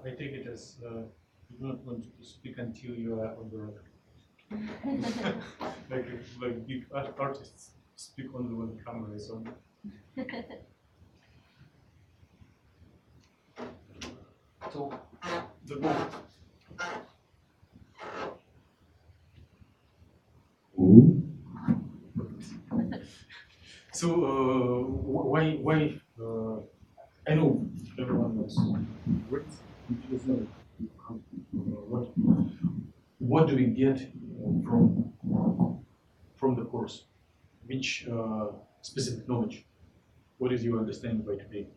I take it as you don't want to speak until you are on the record. like big artists speak only when the camera is on. So the goal. So why I know everyone knows great. What do we get from the course? Which specific knowledge? What is your understanding by today?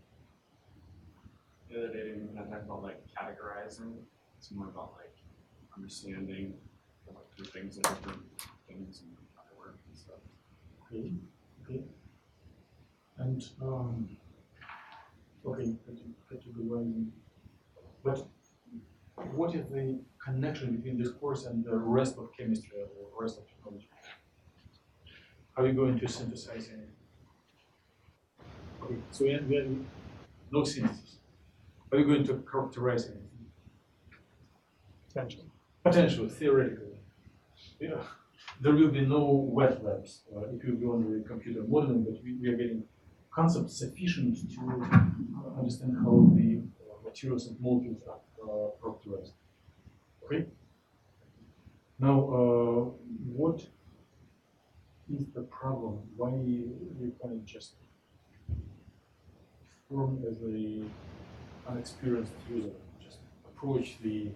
The other day, we talked about like categorizing. It's more about like understanding like two things and different things and how they work and stuff. Okay. Okay. And okay, categorizing. But what is the connection between this course and the rest of chemistry or rest of technology? How are you going to synthesize it? Okay, so we have no synthesis. Are you going to characterize anything? Potentially, theoretically. Yeah. There will be no wet labs if you go on the computer modeling, but we are getting concepts sufficient to understand how the materials and molecules are characterized. Okay? Now, what is the problem? Why you can't just form as an unexperienced user, just approach the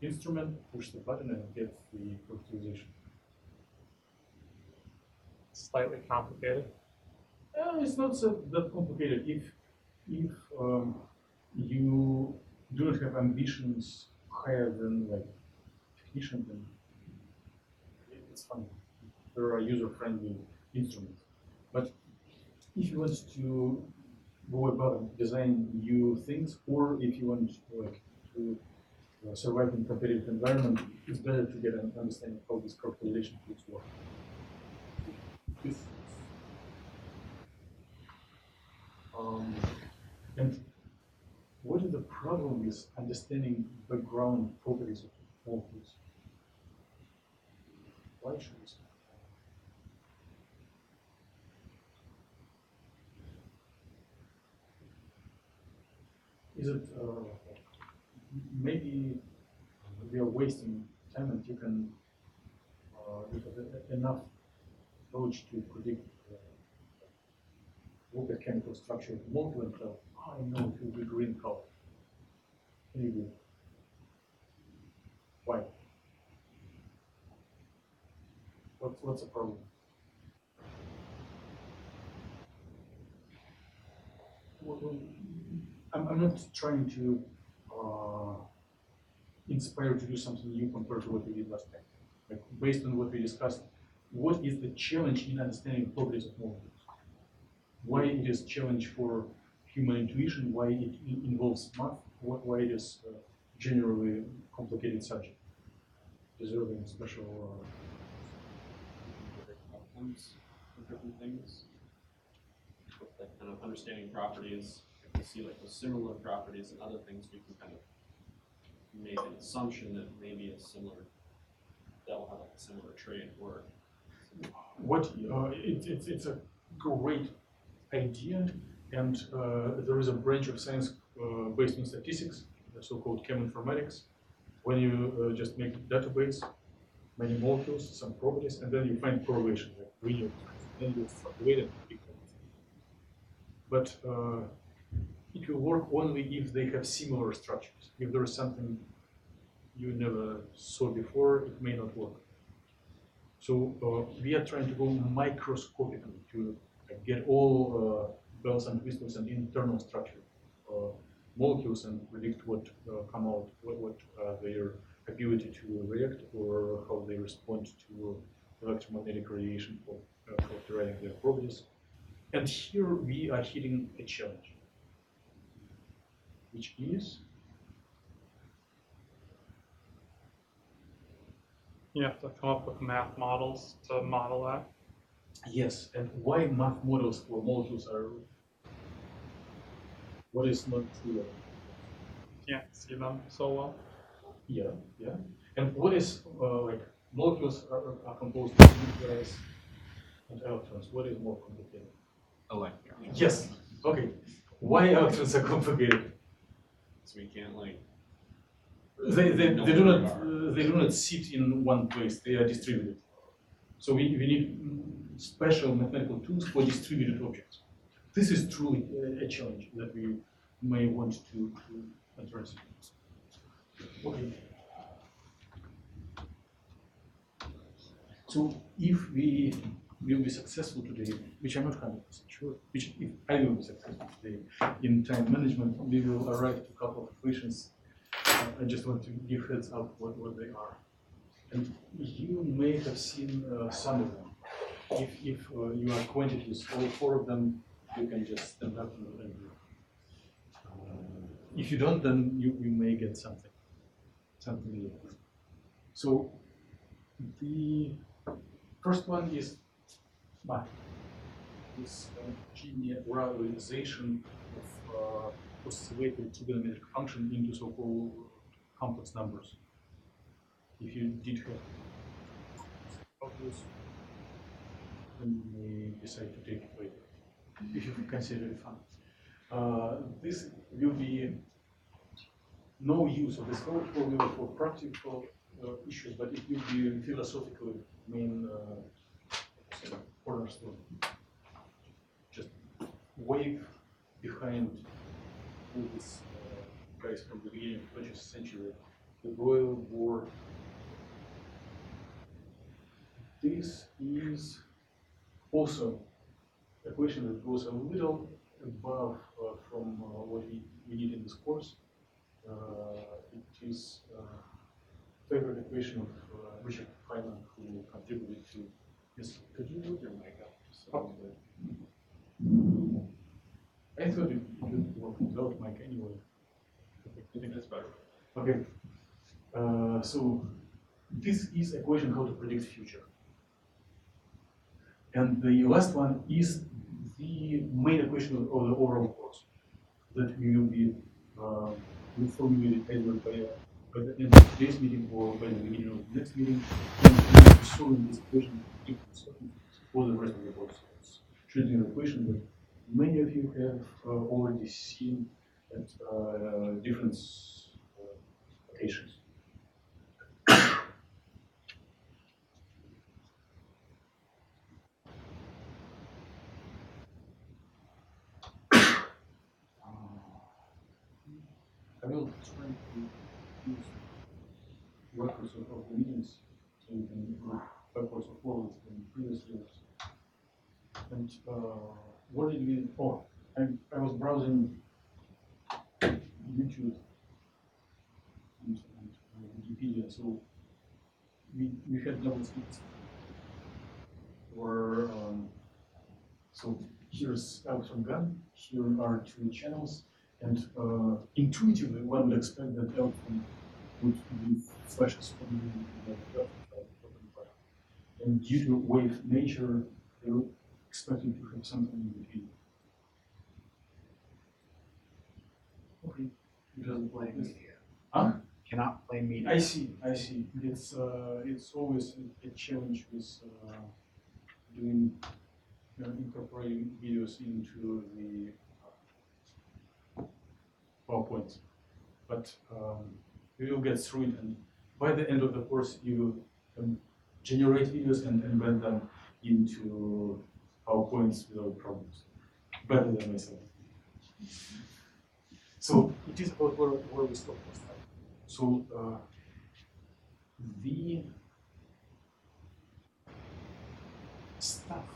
instrument, push the button, and get the characterization? Slightly complicated. It's not so that complicated. If you do not have ambitions higher than like technician, then it's fine. There are user-friendly instruments. But if you want to go about and design new things, or if you want to survive in a competitive environment, it's better to get an understanding of how this calculation tools work. And what is the problem with understanding background properties of molecules? Why should we spend time? Is it maybe we are wasting time and you can have enough knowledge to predict look at chemical structure of the molecule and tell, oh, I know it will be green color. Maybe. Why? What's the problem? I'm not trying to inspire to do something new compared to what we did last time. Like, based on what we discussed, what is the challenge in understanding properties of molecules? Why it is challenge for human intuition? Why it involves math? Why it is generally complicated subject, deserving special. Outcomes for different things. With like kind of understanding properties, if we see like the similar properties and other things, we can kind of make an assumption that maybe a similar that will have like a similar trait or. What it's a great idea, and there is a branch of science based on statistics, the so-called cheminformatics. When you just make a database, many molecules, some properties, and then you find correlation, like linear, then you extrapolate and pick them. But it will work only if they have similar structures. If there is something you never saw before, it may not work. So we are trying to go microscopically to get all bells and whistles and internal structure molecules and predict what come out, what their ability to react or how they respond to electromagnetic radiation for characterizing their properties. And here we are hitting a challenge, which is You have to come up with math models to model that. yes, and why math models for molecules are what is not true. can't see them so well. Yeah, yeah. And what is like molecules are composed of nucleus and electrons. What is more complicated? Electrons. Yes. Okay. Why electrons are complicated? So we can't like. They know do where not they do not sit in one place. They are distributed. So we need special mathematical tools for distributed objects. This is truly a challenge that we may want to address. Okay. So if we will be successful today, which I'm not 100% sure, which if I will be successful today in time management, we will arrive to a couple of equations. I just want to give heads up what they are. And you may have seen some of them. If you are acquainted with all four of them, you can just stand up and if you don't, then you may get something new. So the first one is this generalization of oscillating trigonometric function into so-called complex numbers. If you did have obvious, then you may decide to take it later, if you consider it fun. This will be no use of this formula for practical issues, but it will be philosophically main cornerstone. Just wave behind all these guys from the beginning of the 20th century, the Royal War. This is also a question that goes a little above from what we need in this course. It is a favorite equation of Richard Feynman, who contributed to this. Could you move your mic up just a little bit? I thought it would work without mic anyway. I think that's better. Okay. So this is a question how to predict future. And the last one is the main equation of the overall course that we will be formulated either by the end of today's meeting or by the beginning of the next meeting. And we will be solving this equation for the rest of the course. It's truly an equation that many of you have already seen at different occasions. I will try to use records of the meetings so you can go backwards or forwards in previous years. And what did we? Oh, I was browsing YouTube and Wikipedia, so we had double speeds. Or so here's out from gun. Here are two channels. And intuitively, one would expect that outcome would be flashes from the and due to wave nature, they were expecting to have something in between. Okay. It doesn't play media. Huh? Cannot play media. I see. It's always a challenge with doing incorporating videos into the PowerPoint, but we will get through it, and by the end of the course, you can generate videos and embed them into PowerPoints without problems, better than myself. So it is about where we stop last time. So the stuff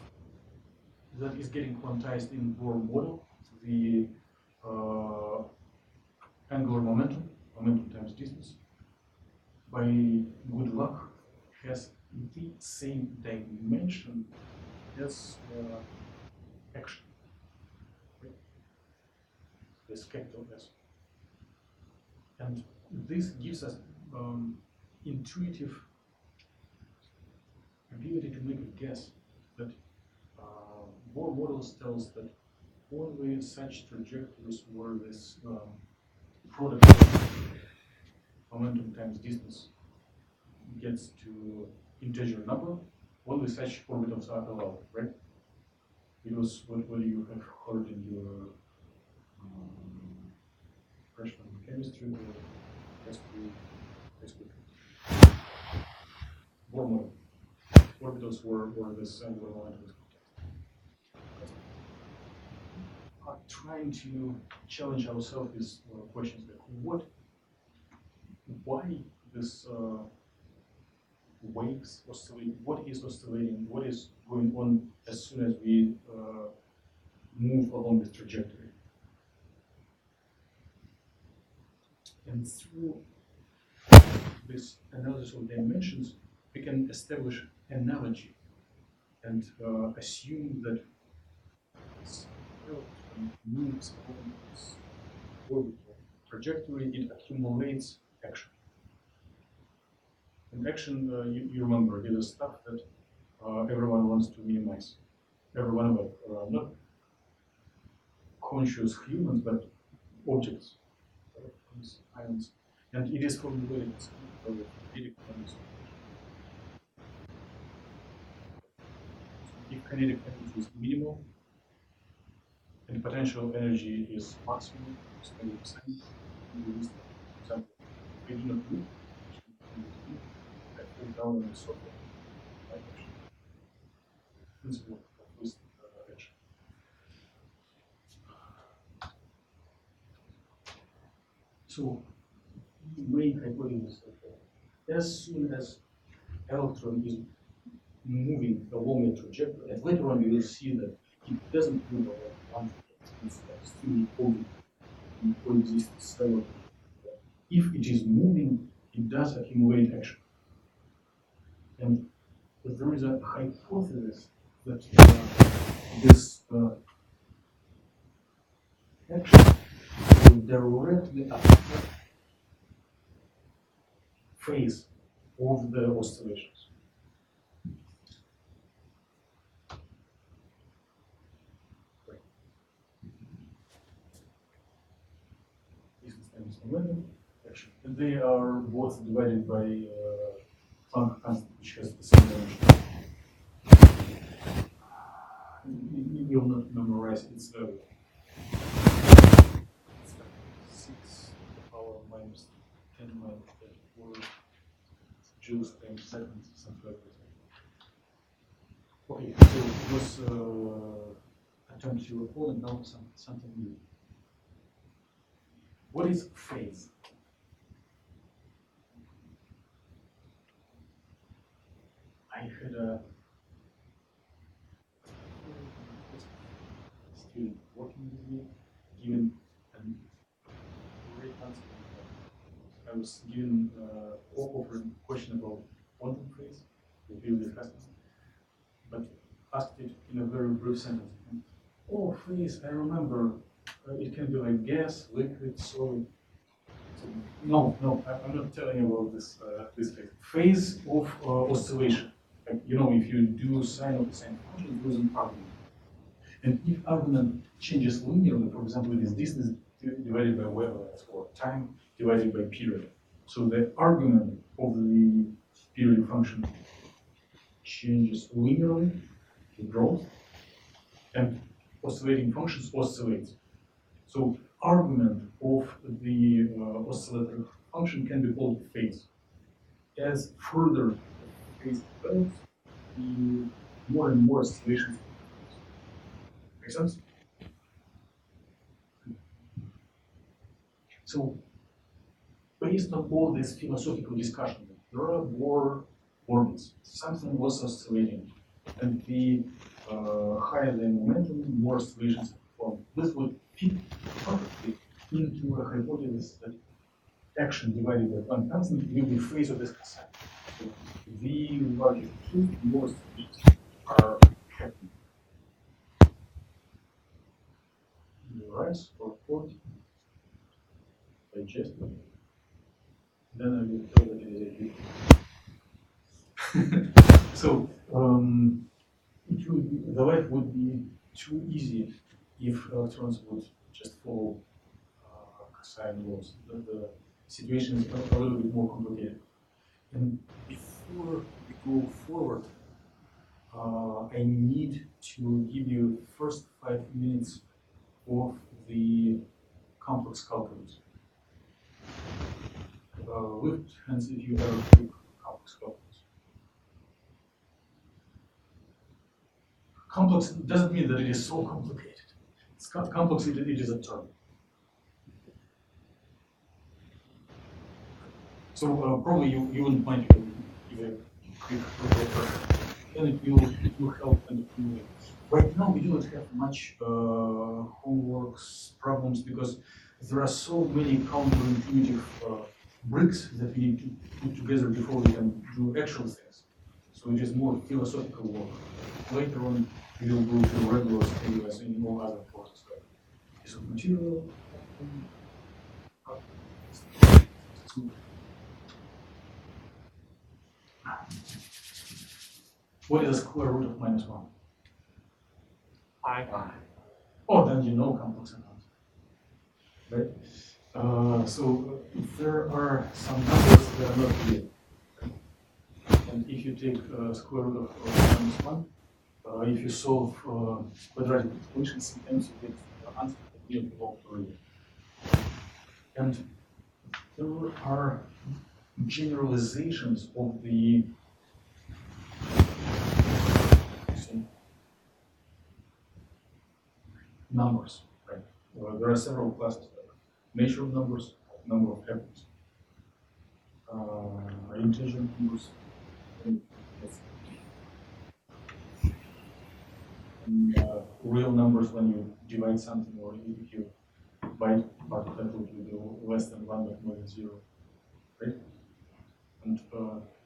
that is getting quantized in Bohr model, the angular momentum times distance, by good luck, has the same dimension as action. Right? This capital S. And this gives us intuitive ability to make a guess that Bohr models tells that only such trajectories where this product of momentum times distance gets to integer number, only such orbitals are allowed, right? Because what you have heard in your freshman chemistry or high school Bohr model. Orbitals were this angular momentum is trying to challenge ourselves with questions like why this waves oscillate, what is oscillating, what is going on as soon as we move along this trajectory. And through this analysis of dimensions, we can establish analogy and assume that this moves along this orbital trajectory, it accumulates action. And action, you remember, is stuff that everyone wants to minimize. Everyone, but not conscious humans, but objects, ions. And it is formulated as kinetic energy. If kinetic energy is minimal and potential energy is maximum, it's 20%, for example, we do not move, I fall down in the software. Principle of twist action. So, main hypothesis that as soon as electron is moving along a trajectory, and later on you will see that it doesn't move along one trajectory, it's still coexists. So, if it is moving, it does accumulate action. And there is a hypothesis that this action will directly affect phase of the oscillations. Right. This is momentum action. And they are both divided by Planck constant, which has the same dimension. You will not memorize its value. It's like 6 to the power minus 10 minus 34 joules times seconds, something like that. Okay, so it was attempt to recall and now something new. What is phase? I had a student working with me, given a great answer. I was given offered a question about quantum phase, that we will discuss, but asked it in a very brief sentence. Oh, phase, I remember, it can be like gas, liquid, solid. So, no, I'm not telling you about this phase. Phase of oscillation. Like, you know, if you do sine of the same function, it goes an argument. And if argument changes linearly, for example, it is distance divided by wavelength or time divided by period. So the argument of the periodic function changes linearly, it grows, and oscillating functions oscillates. So argument of the oscillator function can be called phase. As further phase develops, the more and more oscillations. Make sense? So, based on all this philosophical discussion, there are more orbits. Something was oscillating, and the higher the momentum, more oscillations form. This would fit perfectly into a hypothesis that action divided by Planck constant will be phase of this cassette. So the larger the more oscillations are happening. Rice or pork, digest it. Then I will tell that it is a hit. So the life would be too easy if electrons would just follow side laws. The situation is a little bit more complicated. And before we go forward, I need to give you first 5 minutes of the complex calculus. Lift hands if you ever took complex calculus. Complex doesn't mean that it is so complicated. It's complex, it is a term. So probably you wouldn't mind if I quick then it will help and right now we don't have much homeworks problems because there are so many counterintuitive bricks that we need to put together before we can do actual things. So it is more philosophical work. Later on we will go to regular studies and all other courses like piece of material. What is the square root of -1? I. Oh, then you know complex amounts, right? So there are some numbers that are not real. And if you take square root of -1, if you solve quadratic equations, sometimes you get the answer that will belong to real. And there are generalizations of the numbers, right? There are several classes: natural numbers, number of apples, integer numbers, and real numbers when you divide something, or if you divide part of that you do less than 1 but more than 0, right? And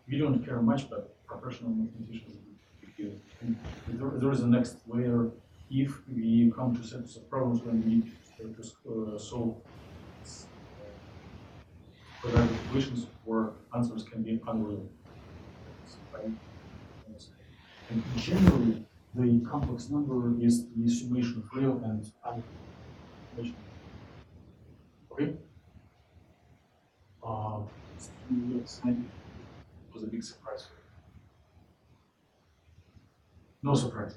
we don't care much, but professional mathematicians do. And there is a next layer. If we come to sets of problems when we need to solve quadratic equations where answers can be unreal. And generally, the complex number is the summation of real and unreal. Okay? Was a big surprise for you. No surprise.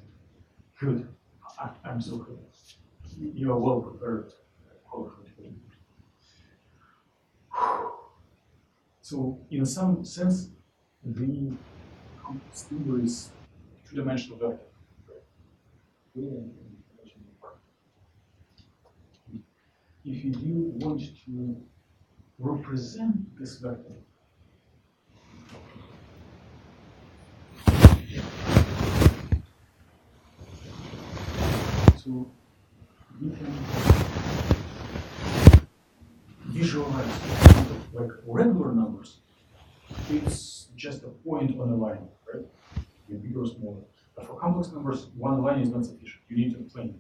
Good. I'm so good. You are well prepared. So, in some sense, the complex number is two-dimensional vector. If you do want to represent this vector, so you can visualize like regular numbers. It's just a point on a line, right? Bigger or smaller. But for complex numbers, one line is not sufficient. You need a plane.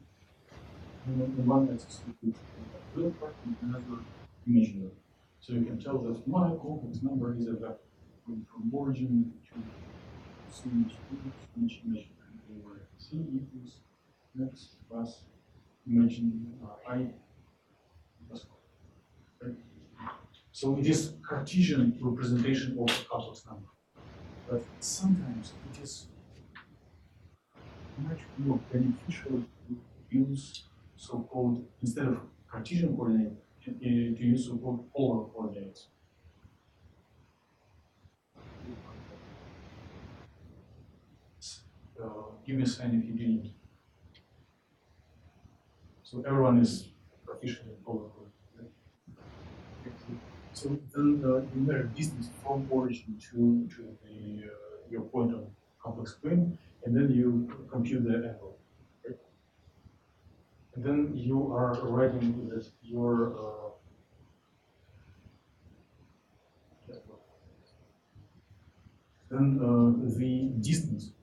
And one axis is a real part and another imaginary. So you can tell that my complex number is a vector going from origin to source each imaginary where c equals x plus imaginary I plus 1. Right? So it is Cartesian representation of a complex number. But sometimes it is much more beneficial to use so-called, instead of Cartesian coordinate, to use so-called polar coordinates. Give me a sign if you didn't. So everyone is proficient in polar coordinates. So then you measure distance from origin to the your point on complex plane, and then you compute the angle. Right? And then you are writing that your then the distance,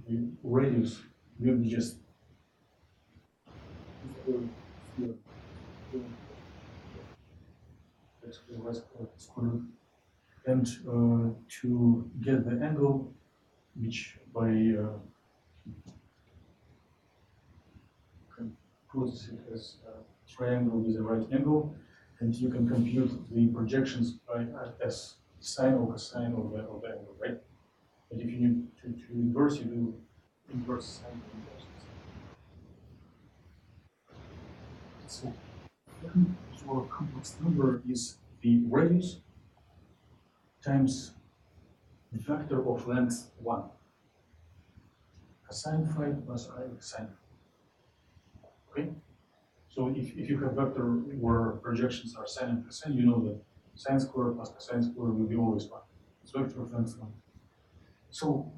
the radius will be just and to get the angle, which by can process it as triangle with a right angle, and you can compute the projections by as sine or cosine of the angle, right? But if you need to inverse, you do inverse sine or inverse cosine. So then your complex number is the radius times the factor of length 1. Cosine phi plus I sine. Okay? So if you have vector where projections are sine and cosine, you know that sine square plus cosine square will be always 1. It's vector of length 1. So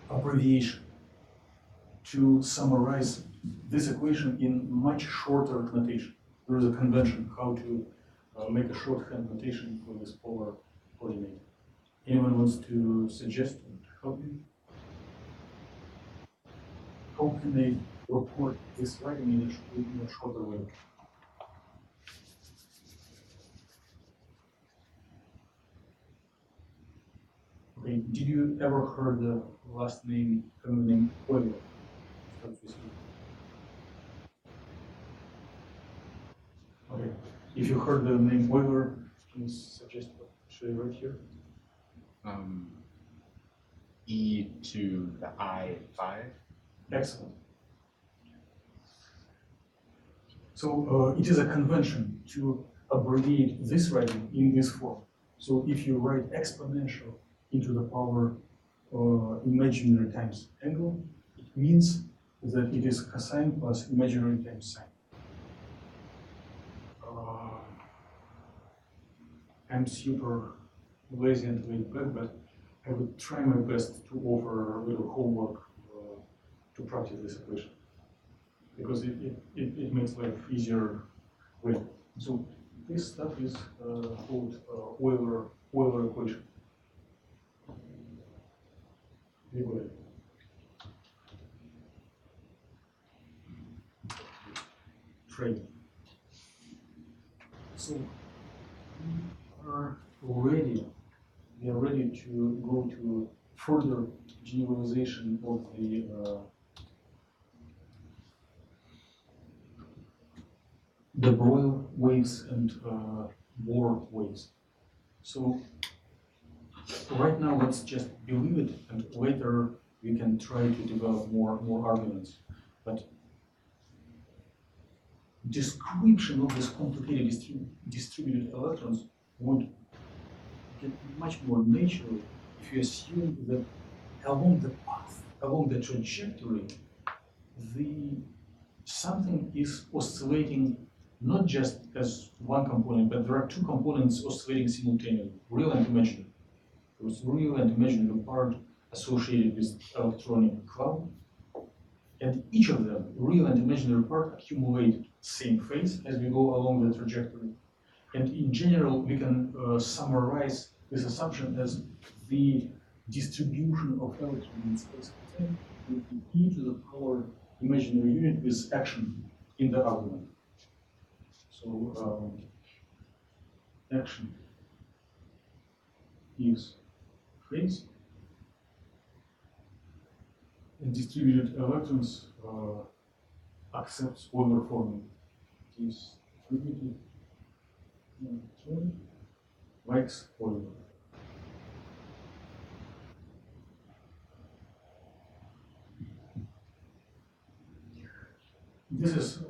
abbreviation to summarize this equation in much shorter notation. There is a convention how to make a shorthand notation for this polar coordinate. Anyone wants to suggest or to help me? How can they report this writing in a shorter way? Okay, did you ever heard the last name, family name Euler? Okay, if you heard the name Euler, please suggest what should I write here? E to the I5. Excellent. So it is a convention to abbreviate this writing in this form. So if you write exponential into the power imaginary times angle, it means that it is cosine plus imaginary times sine. I'm super lazy and laid back, but I would try my best to offer a little homework to practice this equation, because it makes life easier way. So this stuff is called Euler equation. You got it. Trade. So we are ready to go to further generalization of the Broglie waves and Bohr waves. So right now, let's just believe it, and later we can try to develop more arguments. But description of this complicated distributed electrons would get much more natural if you assume that along the path, along the trajectory, something is oscillating not just as one component, but there are two components oscillating simultaneously, real and imaginary. There is real and imaginary part associated with electronic cloud, and each of them, real and imaginary part, accumulate same phase as we go along the trajectory. And in general, we can summarize this assumption as the distribution of electrons in space and time will be e to the power imaginary unit with action in the argument. So action is phase, and distributed electrons accepts Euler formula. Distributed electron likes Euler. This is,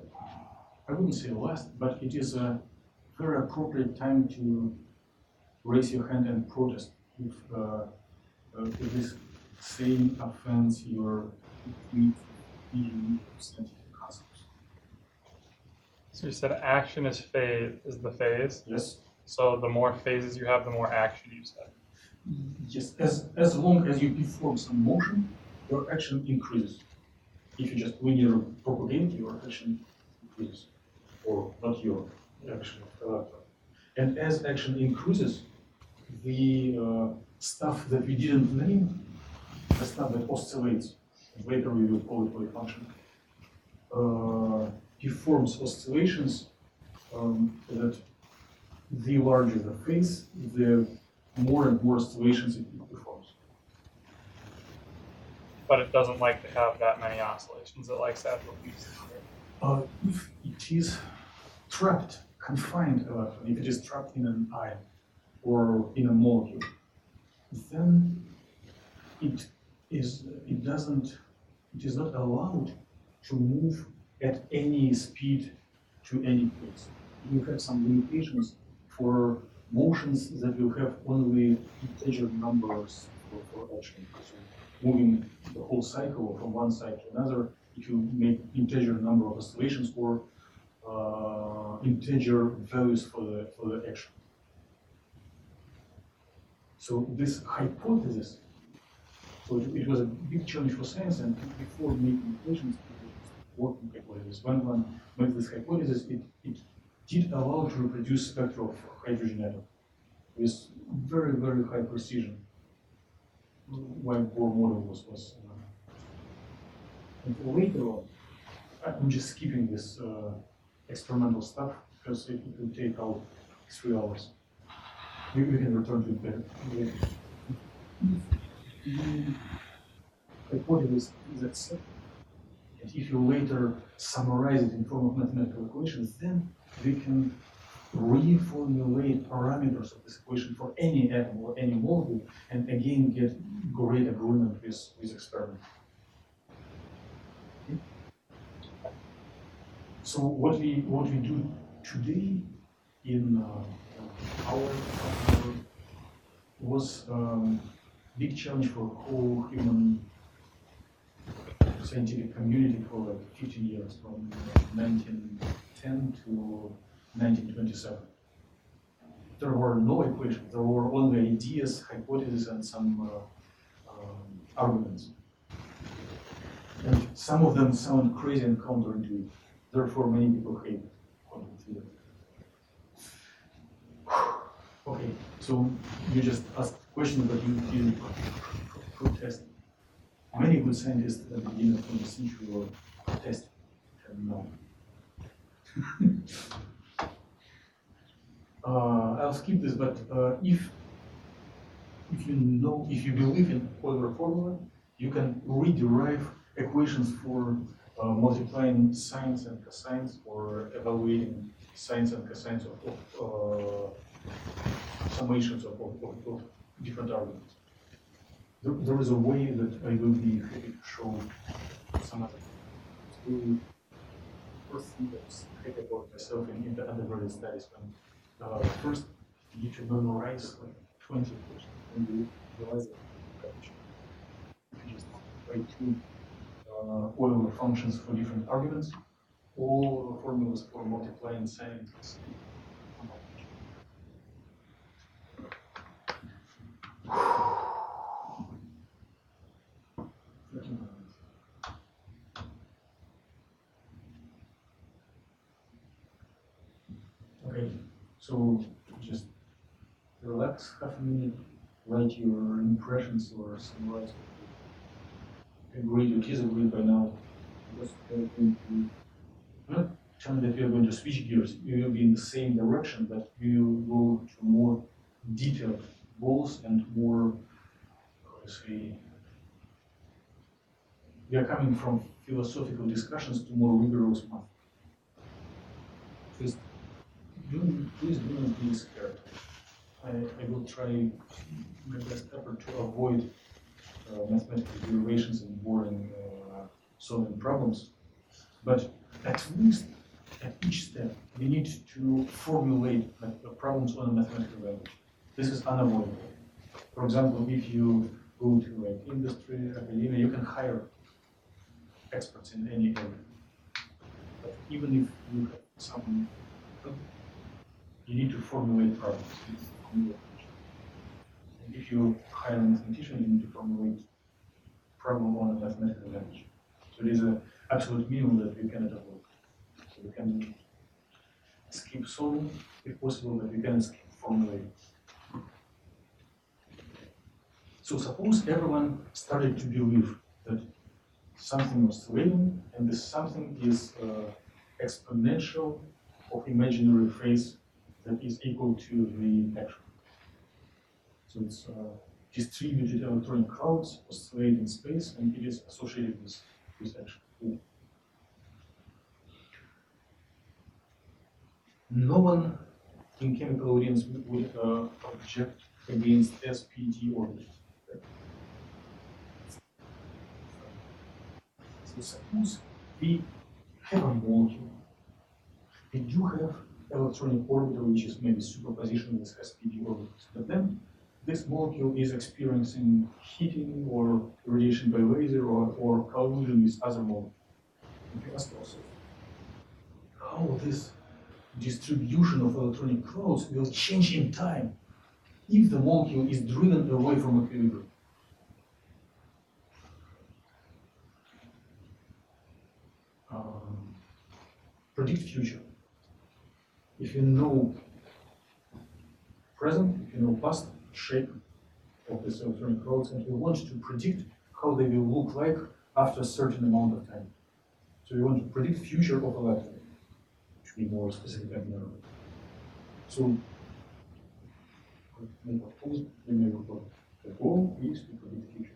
I wouldn't say last, but it is a very appropriate time to raise your hand and protest if this saying offends your scientific concepts. So you said action is the phase. Yes. So the more phases you have, the more action you said. Yes. As long as you perform some motion, your action increases. If you just linear propagate, your action increases, or not your action of electron. And as action increases, the stuff that we didn't name, the stuff that oscillates, and later we will call it wave function, performs oscillations that the larger the phase, the more and more oscillations it performs. but it doesn't like to have that many oscillations. It likes to have the least. If it is trapped, confined electron, if it is trapped in an ion or in a molecule, then it is not allowed to move at any speed to any place. You have some limitations for motions that will have only integer numbers for action. So moving the whole cycle from one side to another, if you make integer number of oscillations or integer values for the action. So this hypothesis, so it was a big challenge for science, and before making equations, working hypothesis. When one made this hypothesis, it did allow to reproduce spectra of hydrogen atom with very, very high precision. When Bohr model was and later on, I'm just skipping this experimental stuff because it will take out 3 hours. We can return to it later. If the hypothesis is accepted, and if you later summarize it in form of mathematical equations, then we can reformulate parameters of this equation for any atom or any molecule, and again get great agreement with experiment. Okay. So what we do today in our was big challenge for whole human scientific community for like 50 years, from 1910 to 1927. There were no equations, there were only ideas, hypotheses, and some arguments. And some of them sound crazy and counterintuitive. Therefore, many people hate quantum theory. Okay, so you just asked questions, but you didn't protest. Many good scientists at the beginning of the 20th century were protesting, and no. I'll skip this, but if you believe in Euler formula, you can rederive equations for multiplying sines and cosines, or evaluating sines and cosines of summations of different arguments. There is a way that I will be happy to show some other things. First thing that's happy about myself in the undergraduate studies, when first you need to memorize like 20 equations, and you realize that you just write 2 Euler functions for different arguments, all formulas for multiplying sines. Okay, so just relax half a minute, write your impressions or summarize. Agreed or disagreed by now. Because I'm not telling that we are going to switch gears. We will be in the same direction, but we will go to more detailed goals and more, let's say, we are coming from philosophical discussions to more rigorous math. Please do not be scared. I will try my best effort to avoid mathematical derivations and boring solving problems. But at least at each step, we need to formulate problems on a mathematical language. This is unavoidable. For example, if you go to like industry, academia, you can hire experts in any area. But even if you have some, you need to formulate problems. And if you hire a mathematician, you need to formulate problem on a mathematical language. So it is an absolute minimum that we cannot avoid. So we can skip solving if possible, but we cannot skip formulating. So suppose everyone started to believe that something was swaying, and this something is exponential of imaginary phase that is equal to the action. So it's distributed electronic crowds oscillate in space, and it is associated with action. No one in chemical audience would object against SPD orbitals. So suppose we have a molecule. We do have electronic orbital which is maybe superposition with SPD orbitals, but then this molecule is experiencing heating or radiation by laser or collision with other molecules. And we ask ourselves, how this distribution of electronic clouds will change in time if the molecule is driven away from equilibrium. Predict future. If you know present, if you know past shape of these electronic clouds, and you want to predict how they will look like after a certain amount of time. So you want to predict future of a electron, to be more specific and narrow. So make a pause, then make a pause. The goal is to predict future.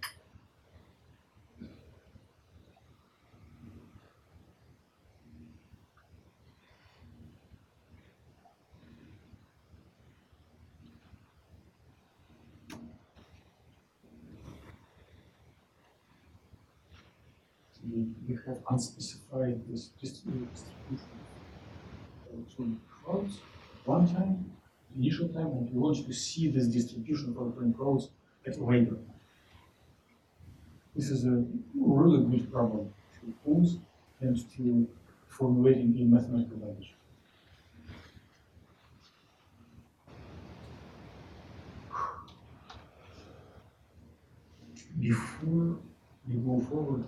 We have unspecified this distribution of electronic clouds one time, initial time, and we want to see this distribution of electronic clouds at later. This is a really good problem to pose and to formulate in mathematical language. Before we go forward,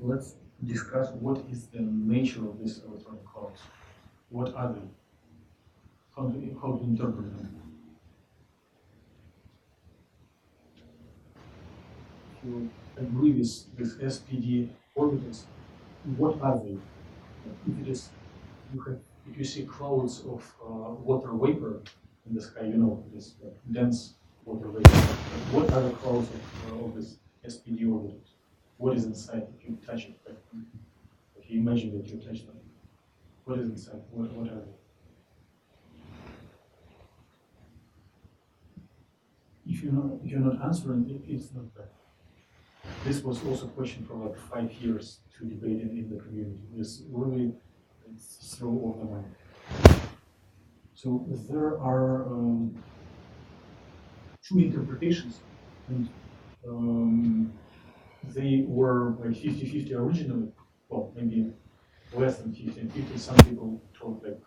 let's discuss what is the nature of these electronic clouds. What are they? How to interpret them? If you agree with SPD orbitals, what are they? If you see clouds of water vapor in the sky, you know, this dense water vapor. What are the clouds of this SPD orbitals? What is inside if you touch it? If you imagine that you touch them, what is inside? What are they? If you're not answering it, it's not bad. This was also a question for like 5 years to debate in the community. It's really throw off the mind. So there are 2 interpretations, and they were like 50-50 originally. Well, maybe less than 50-50. Some people thought like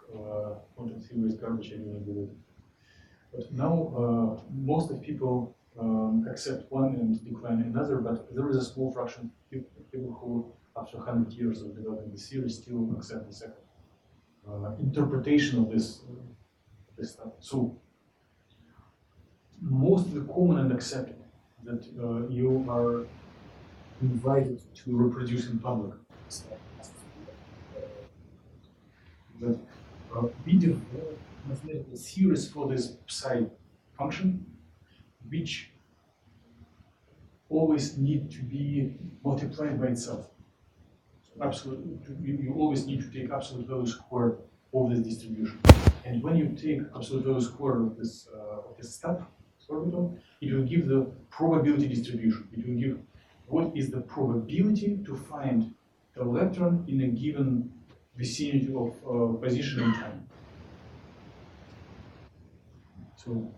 quantum theory is garbage and you don't believe it. But now most of people accept one and decline another, but there is a small fraction of people who, after 100 years of developing the theory, still accept the second interpretation of this stuff. So mostly common and accepted that you are invited to reproduce in public. That we develop mathematical theories for this psi function, which always need to be multiplied by itself. So you always need to take absolute value squared of this distribution. And when you take absolute value squared of this stuff, orbital, it will give the probability distribution. It will give what is the probability to find the electron in a given vicinity of position and time. So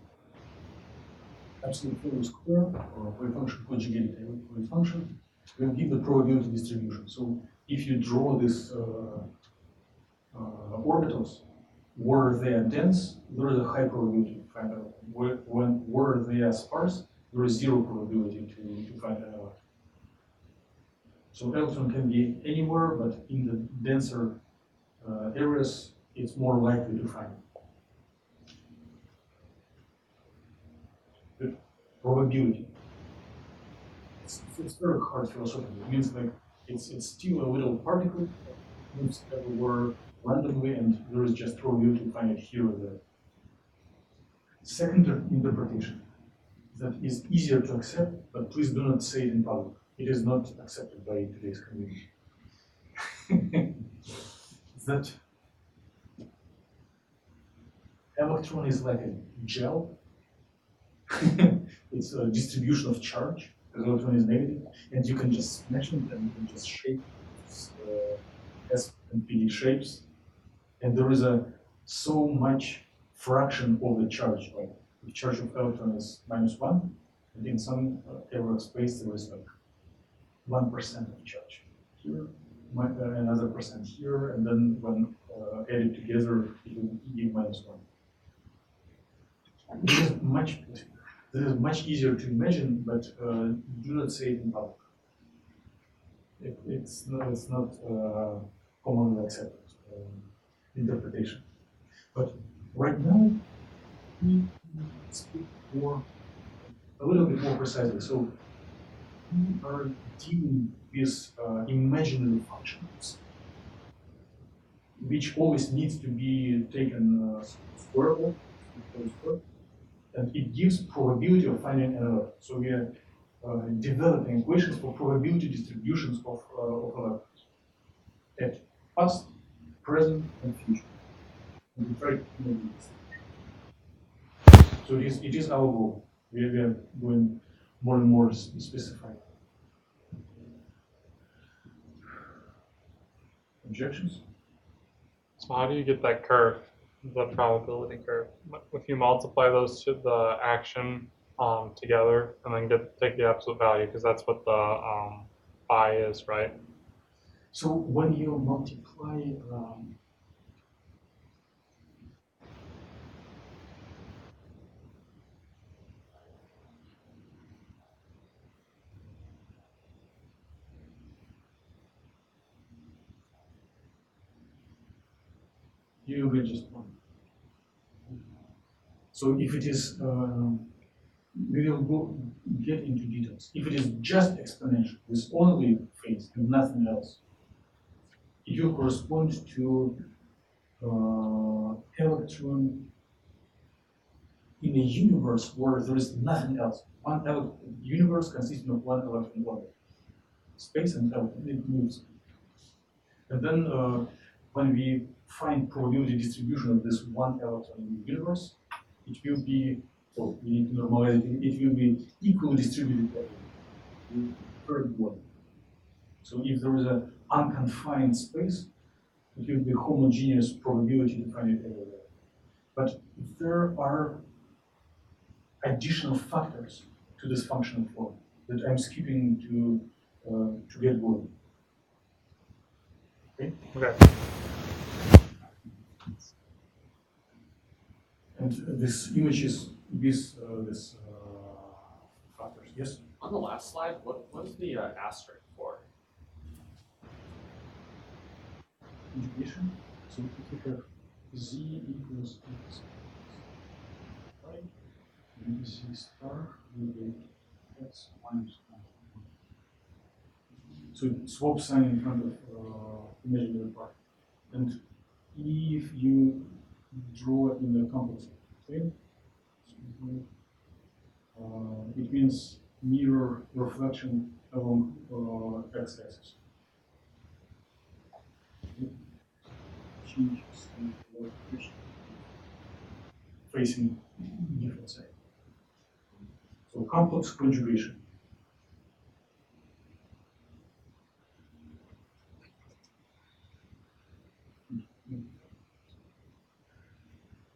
absolute value squared or wave function conjugated wave function will give the probability distribution. So if you draw these orbitals where they are dense, there is a high probability to find out. Where they are sparse, there is 0 probability to find an electron. So electron can be anywhere, but in the denser areas, it's more likely to find it. Probability. It's very hard philosophically. It means like it's still a little particle, it moves everywhere randomly, and there is just probability to find it here or there. Second interpretation. that is easier to accept, but please do not say it in public. It is not accepted by today's community. That electron is like a gel. It's a distribution of charge. The electron is negative, and you can just smash it and you can just shape S and P shapes. And there is so much fraction of the charge. Like the charge of electron is -1, and in some area of space there is like 1% of charge here, another percent here, and then when added together it will give -1. This is much easier to imagine, but do not say it in public. It's not commonly accepted interpretation. But right now, we speak a little bit more precisely. So we are dealing with imaginary functions, which always needs to be taken squarable, and it gives probability of finding an electron. So we are developing equations for probability distributions of electrons at past, present, and future. And we try to make this. So it is our goal. We are going more and more specified. Objections? So how do you get that curve, the probability curve? If you multiply those to the action together and then take the absolute value, because that's what the phi is, right? So when you multiply you will get just one. So if it is, we will get into details. If it is just exponential with only phase and nothing else, it will correspond to electron in a universe where there is nothing else. Universe consisting of one electron orbital. Space and electron, it moves. And then when we find probability distribution of this one electron in the universe, it will be, so we need to normalize it, it will be equally distributed everywhere. Third one. So if there is an unconfined space, it will be homogeneous probability to find it everywhere. But there are additional factors to this functional form that I'm skipping to get going. Okay? Okay. And this image is this factors. Yes? On the last slide, what is the asterisk for? Integration. So if you have z equals x, right? And z star will be x minus 1. So swap sign in front of imaginary part. And if you draw it in the complex plane, it means mirror reflection along x-axis. Changes the facing different side. So complex conjugation.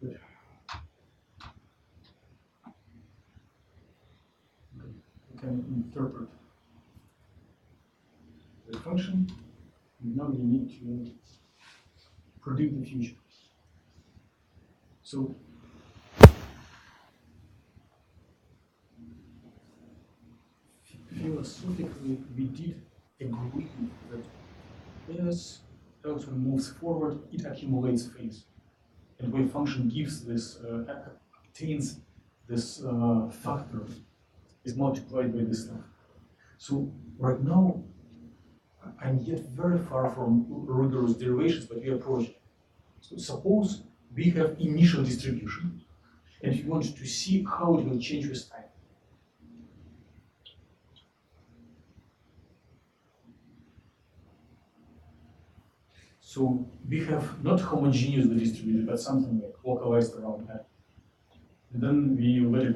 Good. We can interpret the function, and now we need to predict the future. So philosophically, we did agree that as electron moves forward, it accumulates phase, and wave function gives this obtains this factor is multiplied by this stuff. So right now, I'm yet very far from rigorous derivations, but we approach it. So suppose we have initial distribution, and we want to see how it will change with time. So we have not homogeneously distributed, but something like localized around that. And then we let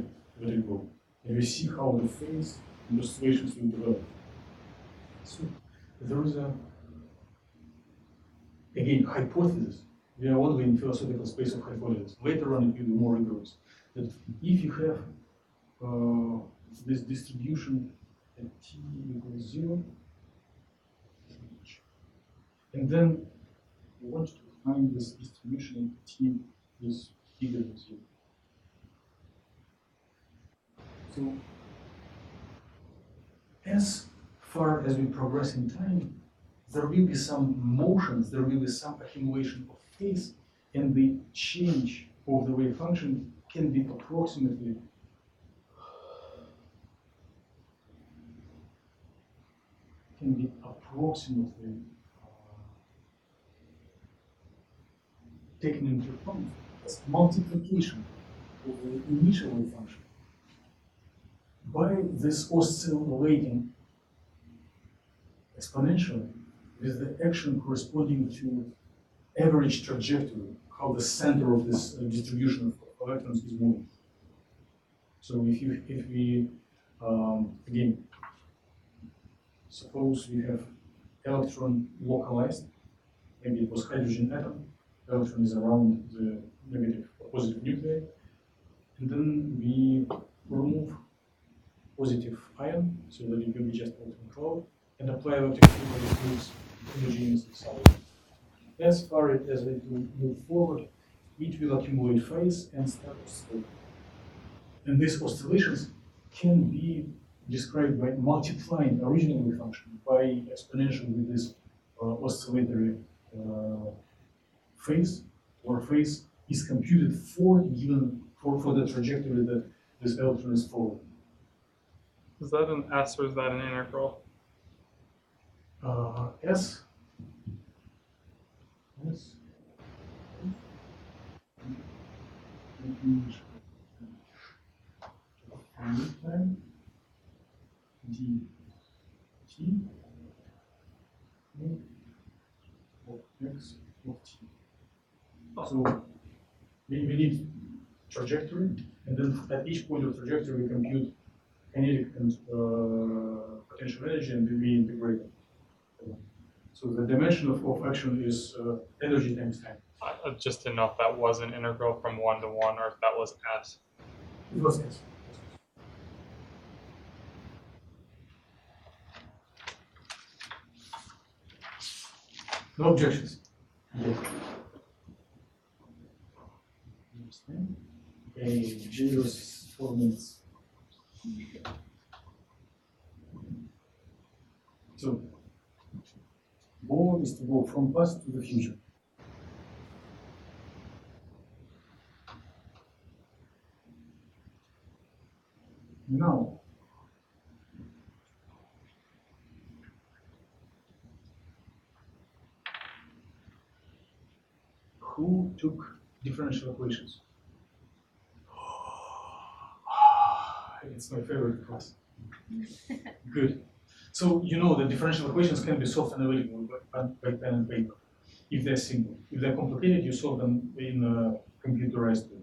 it go. And we see how the phase and the situations will develop. So there is again, hypothesis. We are only in philosophical space of hypothesis. Later on, it will be more rigorous. That if you have this distribution at t equals 0, and then we want to find this distribution at t is bigger than 0. So as far as we progress in time, there will be some motions, there will be some accumulation of phase, and the change of the wave function can be approximately taken into account as multiplication of the initial wave function by this oscillating exponentially with the action corresponding to average trajectory, how the center of this distribution of electrons is moving. So if we again, suppose we have electron localized, maybe it was hydrogen atom, electron is around the negative or positive nuclei, and then we remove positive ion so that it will be just electron cloud, and apply electric field that moves homogeneously solid. As far as it will move forward, it will accumulate phase and start oscillating. And these oscillations can be described by multiplying original wave function by exponential with this oscillatory phase, or phase is computed for given for the trajectory that this electron is following. Is that an S or is that an integral? S. D T of x of t. So we need trajectory, and then at each point of trajectory we compute kinetic and potential energy, and we integrate it. So the dimension of action is energy times time. I just didn't know if that was an integral from 1 to 1 or if that was S. It was S. No objections. Yeah. Understand? Okay, 4 minutes. So, goal is to go from past to the future. Now, who took differential equations? It's my favorite class. Good. So you know that differential equations can be solved analytically by pen and paper if they're simple. If they're complicated, you solve them in a computerized way.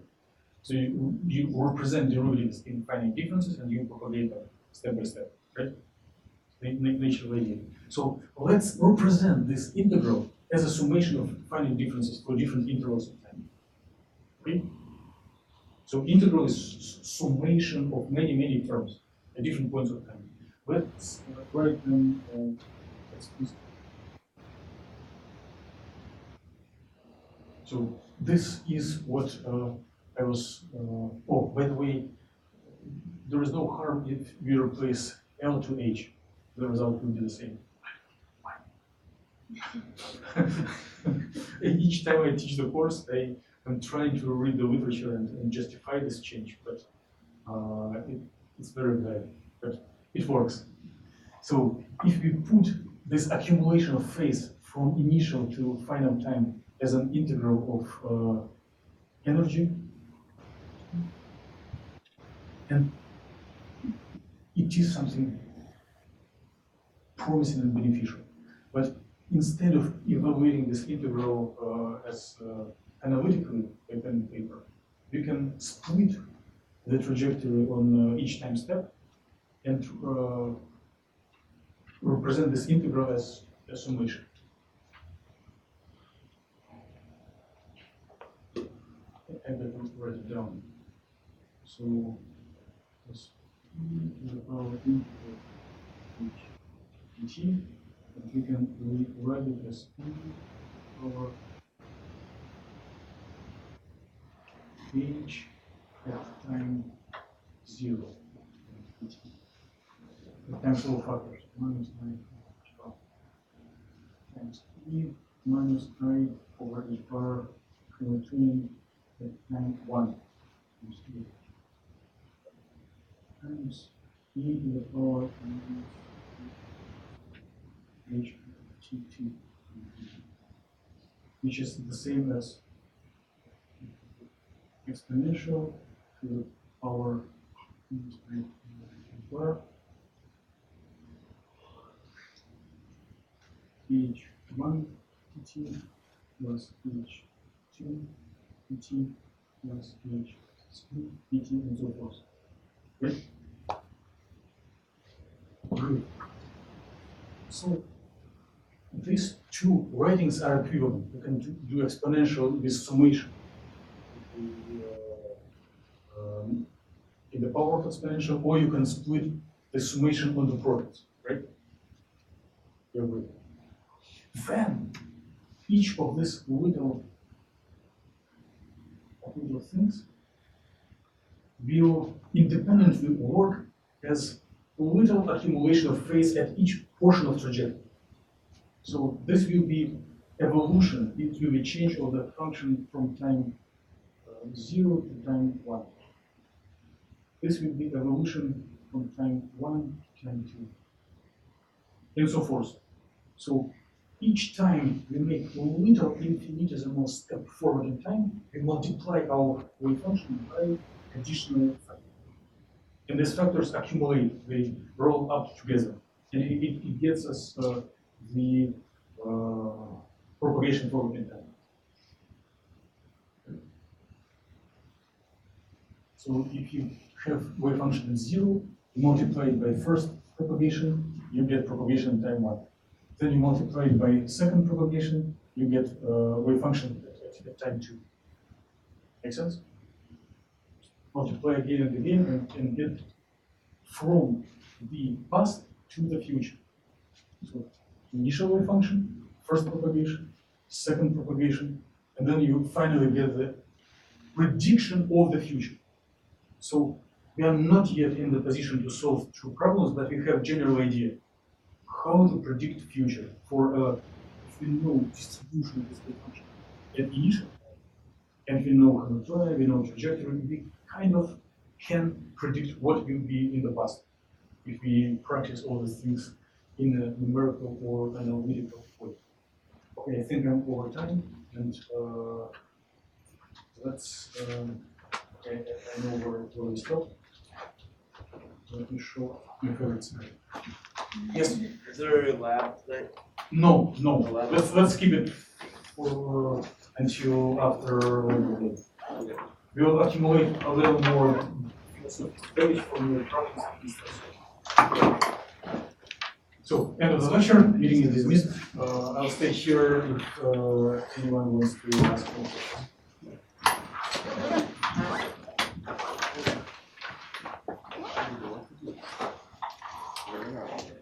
So you represent derivatives in finite differences and you propagate them step by step, right? Natural idea. So let's represent this integral as a summation of finite differences for different intervals of time. Okay? So integral is summation of many terms at different points of time. Let's write them explicitly. So this is what I was. Oh, by the way, there is no harm if we replace L to H. The result will be the same. Each time I teach the course, I'm trying to read the literature and justify this change, but it's very bad. But it works. So if we put this accumulation of phase from initial to final time as an integral of energy, and it is something promising and beneficial. But instead of evaluating this integral as analytically by pen and paper, we can split the trajectory on each time step and represent this integral as a summation. And I will write it down. So this is our integral dt, and we can rewrite it as e over h at time 0 times all factors minus I times e minus I over h bar Hamiltonian at time 1 times e to the power h t2, which is the same as exponential to the power bar h1 dt plus h2 dt plus h3 dt and so forth. Right? Good. So these two writings are equivalent. You can do exponential with summation. In the power of exponential, or you can split the summation on the products, right? You agree? Then each of these little things will independently work as a little accumulation of phase at each portion of trajectory. So this will be evolution. It will be change of the function from time 0 to time 1. This will be evolution from time 1 to time 2, and so forth. So each time we make a little infinitesimal step forward in time, we multiply our wave function by additional factors. And these factors accumulate, they roll up together. And it gets us the propagation forward in time. So if you have wave function at 0, you multiply it by first propagation, you get propagation in time 1. Then you multiply it by second propagation, you get wave function at time 2. Make sense? Multiply again and again and get from the past to the future. So initial wave function, first propagation, second propagation, and then you finally get the prediction of the future. So we are not yet in the position to solve true problems, but we have general idea how to predict future for if we know distribution of this wave function at initial, and we know Hamiltonian, we know trajectory, we kind of can predict what will be in the past if we practice all these things in a numerical or analytical way. Okay, I think I'm over time, and let's. I know where we stop. Let me show my favorite slide. Yes. Is there a lab today? No. Let's keep it for until after Labor Day. Okay. We'll accumulate a little more page from your problems. So, end of the lecture. Meeting is dismissed. I'll stay here if anyone wants to ask questions. Where are we?